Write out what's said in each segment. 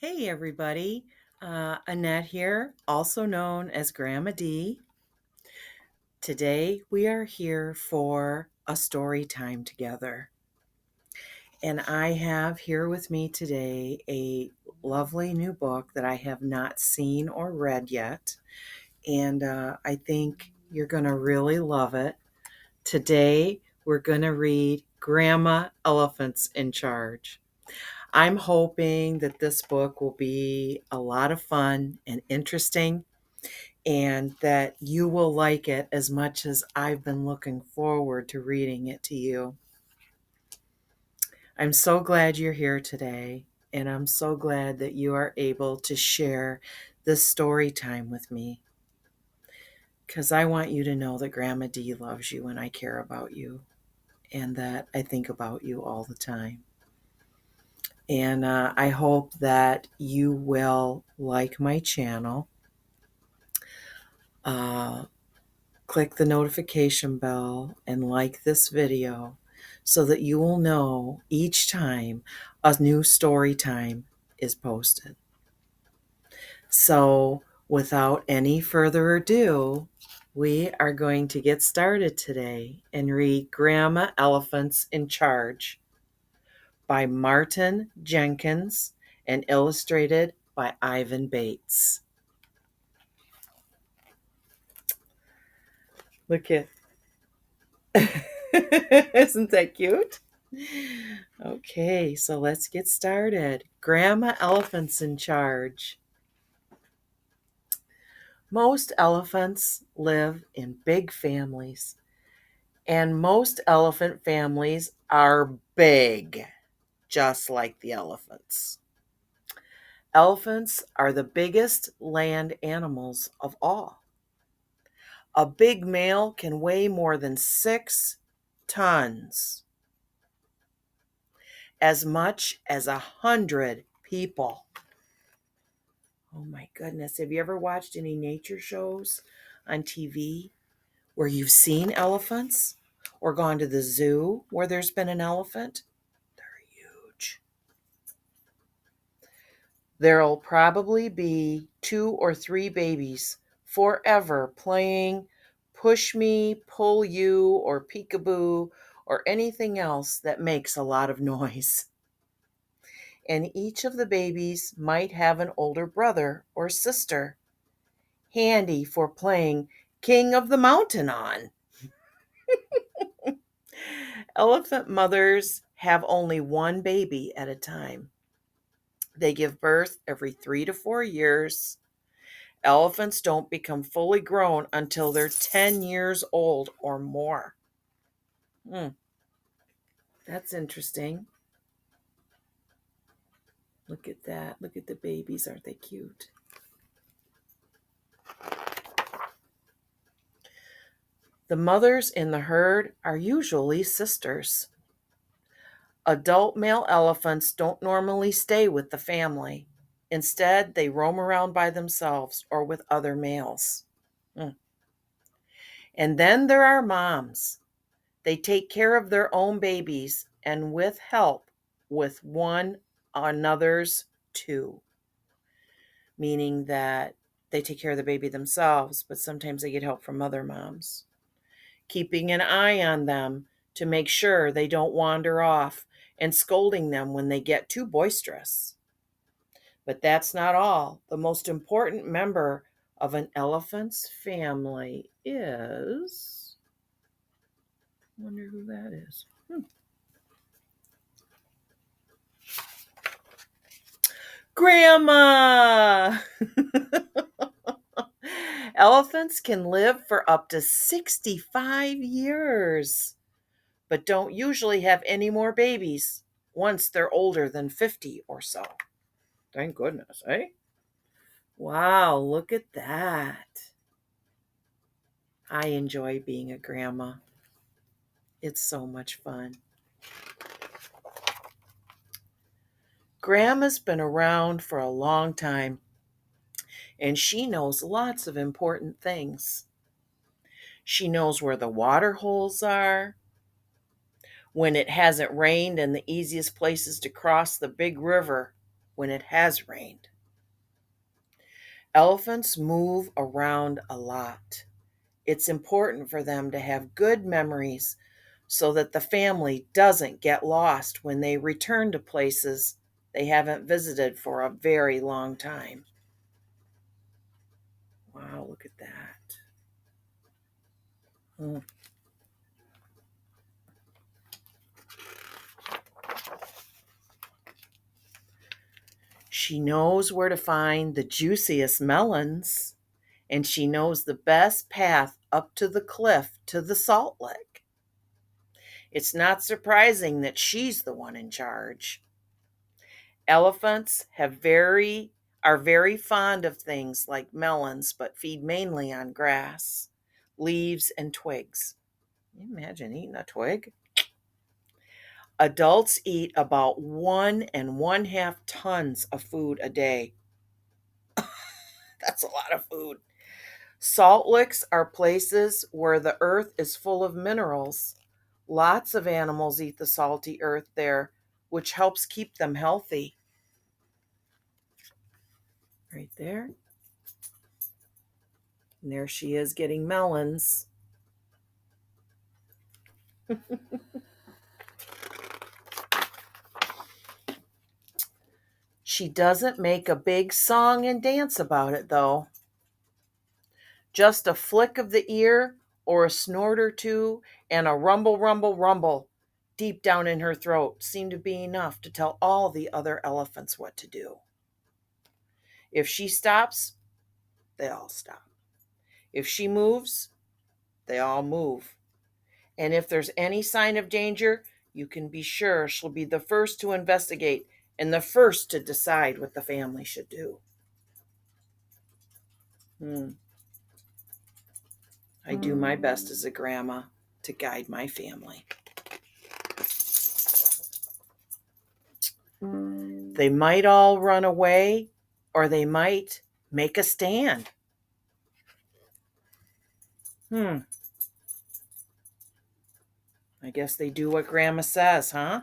Hey, everybody. Annette here, also known as Grandma D. Today, we are here for a story time together. And I have here with me today a lovely new book that I have not seen or read yet. And I think you're going to really love it. Today, we're going to read Grandma Elephant's in Charge. I'm hoping that this book will be a lot of fun and interesting and that you will like it as much as I've been looking forward to reading it to you. I'm so glad you're here today, and I'm so glad that you are able to share this story time with me because I want you to know that Grandma D loves you and I care about you and that I think about you all the time. And I hope that you will like my channel. Uh, Click the notification bell and like this video so that you will know each time a new story time is posted. So, without any further ado, we are going to get started today and read Grandma Elephant's in Charge by Martin Jenkins and illustrated by Ivan Bates. Look at Isn't that cute? Okay, so let's get started. Grandma Elephant's in Charge. Most elephants live in big families, and most elephant families are big, just like the elephants. Elephants are the biggest land animals of all. A big male can weigh more than 6 tons, as much as 100 people. Oh my goodness. Have you ever watched any nature shows on TV where you've seen elephants or gone to the zoo where there's been an elephant? They're huge. There'll probably be 2 or 3 babies forever playing push me, pull you, or peekaboo, or anything else that makes a lot of noise. And each of the babies might have an older brother or sister handy for playing King of the Mountain on. Elephant mothers have only one baby at a time. They give birth every 3 to 4 years. Elephants don't become fully grown until they're 10 years old or more. That's interesting. Look at that. Look at the babies. Aren't they cute? The mothers in the herd are usually sisters. Adult male elephants don't normally stay with the family. Instead, they roam around by themselves or with other males. And then there are moms. They take care of their own babies and with help with one another's too, meaning that they take care of the baby themselves, but sometimes they get help from other moms, keeping an eye on them to make sure they don't wander off and scolding them when they get too boisterous. But that's not all. The most important member of an elephant's family is... I wonder who that is. Grandma! Elephants can live for up to 65 years, but don't usually have any more babies once they're older than 50 or so. Thank goodness, eh? Wow, look at that. I enjoy being a grandma. It's so much fun. Grandma's been around for a long time, and she knows lots of important things. She knows where the water holes are, when it hasn't rained, and the easiest places to cross the big river when it has rained. Elephants move around a lot. It's important for them to have good memories so that the family doesn't get lost when they return to places they haven't visited for a very long time. Wow, look at that. Hmm. She knows where to find the juiciest melons, and she knows the best path up to the cliff to the salt lick. It's not surprising that she's the one in charge. Elephants are very fond of things like melons, but feed mainly on grass, leaves, and twigs. Can you imagine eating a twig? Adults eat about 1.5 tons of food a day. That's a lot of food. Salt licks are places where the earth is full of minerals. Lots of animals eat the salty earth there, which helps keep them healthy. Right there. And there she is getting melons. She doesn't make a big song and dance about it, though. Just a flick of the ear or a snort or two and a rumble, rumble, rumble deep down in her throat seemed to be enough to tell all the other elephants what to do. If she stops, they all stop. If she moves, they all move. And if there's any sign of danger, you can be sure she'll be the first to investigate and the first to decide what the family should do. I do my best as a grandma to guide my family. They might all run away, or they might make a stand. I guess they do what Grandma says, huh?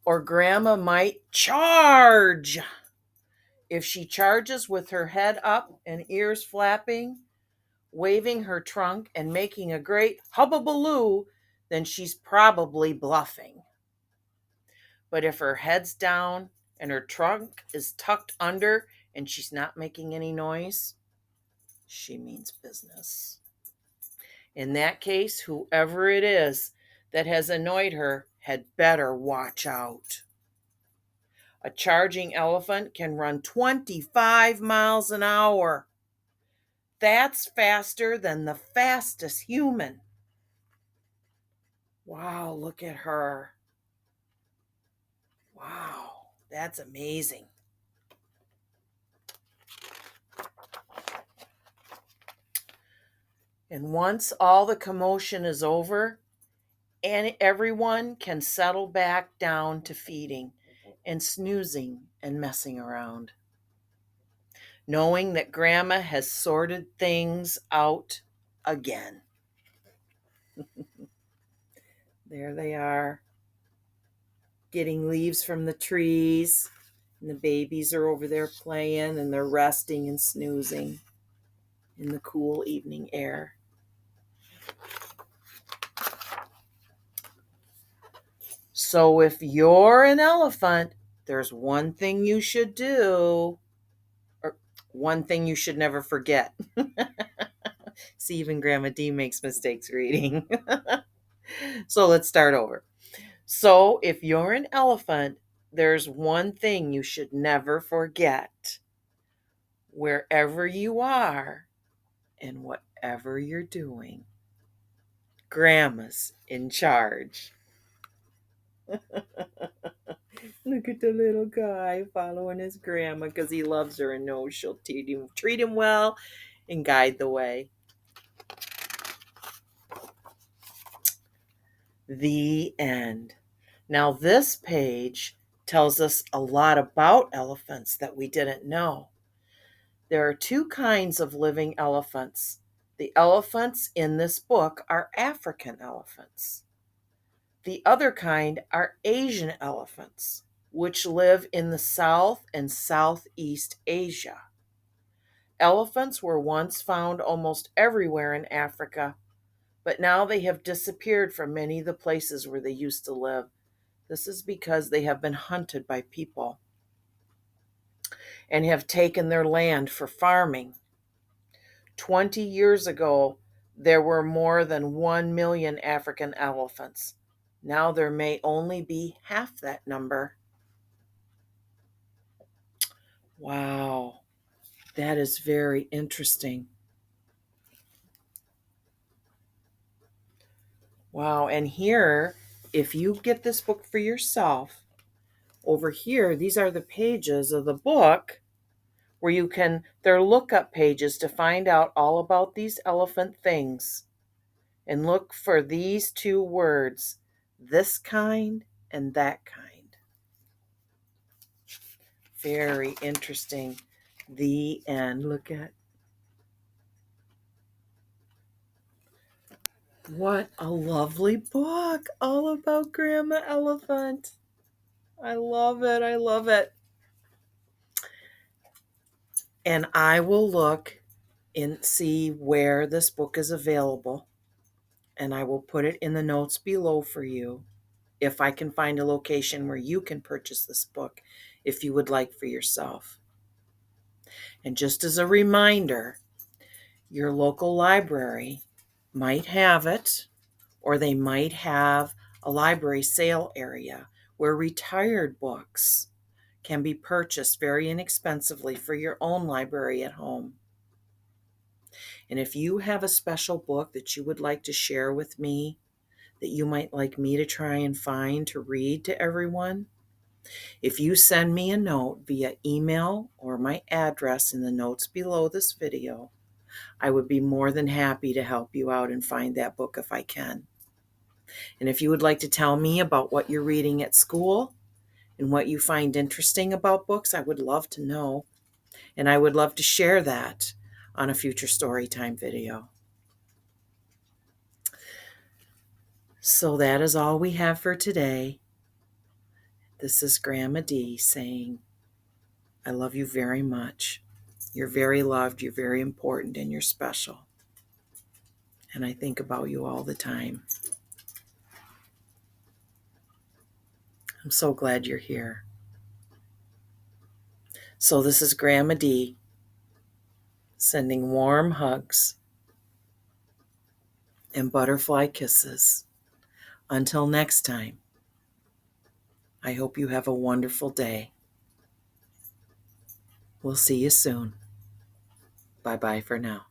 Or Grandma might charge. If she charges with her head up and ears flapping, waving her trunk and making a great hubbubaloo, then she's probably bluffing. But if her head's down and her trunk is tucked under and she's not making any noise, she means business. In that case, whoever it is that has annoyed her had better watch out. A charging elephant can run 25 miles an hour. That's faster than the fastest human. Wow, look at her. Wow, that's amazing. And once all the commotion is over, and everyone can settle back down to feeding and snoozing and messing around, knowing that Grandma has sorted things out again. There they are, getting leaves from the trees, and the babies are over there playing, and they're resting and snoozing in the cool evening air. So if you're an elephant, there's one thing you should do, or one thing you should never forget. See, even Grandma D makes mistakes reading. So let's start over. So if you're an elephant, there's one thing you should never forget. Wherever you are and whatever you're doing, Grandma's in charge. Look at the little guy following his grandma because he loves her and knows she'll treat him well and guide the way. The end. Now this page tells us a lot about elephants that we didn't know. There are two kinds of living elephants. The elephants in this book are African elephants. The other kind are Asian elephants, which live in the South and Southeast Asia. Elephants were once found almost everywhere in Africa, but now they have disappeared from many of the places where they used to live. This is because they have been hunted by people and have taken their land for farming. 20 years ago, there were more than 1 million African elephants. Now there may only be half that number. Wow, that is very interesting. Wow, and here, if you get this book for yourself, over here, these are the pages of the book where they're lookup pages to find out all about these elephant things. And look for these two words, this kind and that kind. Very interesting. The end. Look at what a lovely book all about Grandma Elephant. I love it. I love it. And I will look and see where this book is available. And I will put it in the notes below for you if I can find a location where you can purchase this book if you would like for yourself. And just as a reminder, your local library might have it, or they might have a library sale area where retired books can be purchased very inexpensively for your own library at home. And if you have a special book that you would like to share with me, that you might like me to try and find to read to everyone, if you send me a note via email or my address in the notes below this video, I would be more than happy to help you out and find that book if I can. And if you would like to tell me about what you're reading at school and what you find interesting about books, I would love to know. And I would love to share that on a future Storytime video. So that is all we have for today. This is Grandma D saying, I love you very much. You're very loved, you're very important, and you're special. And I think about you all the time. I'm so glad you're here. So this is Grandma D sending warm hugs and butterfly kisses. Until next time, I hope you have a wonderful day. We'll see you soon. Bye-bye for now.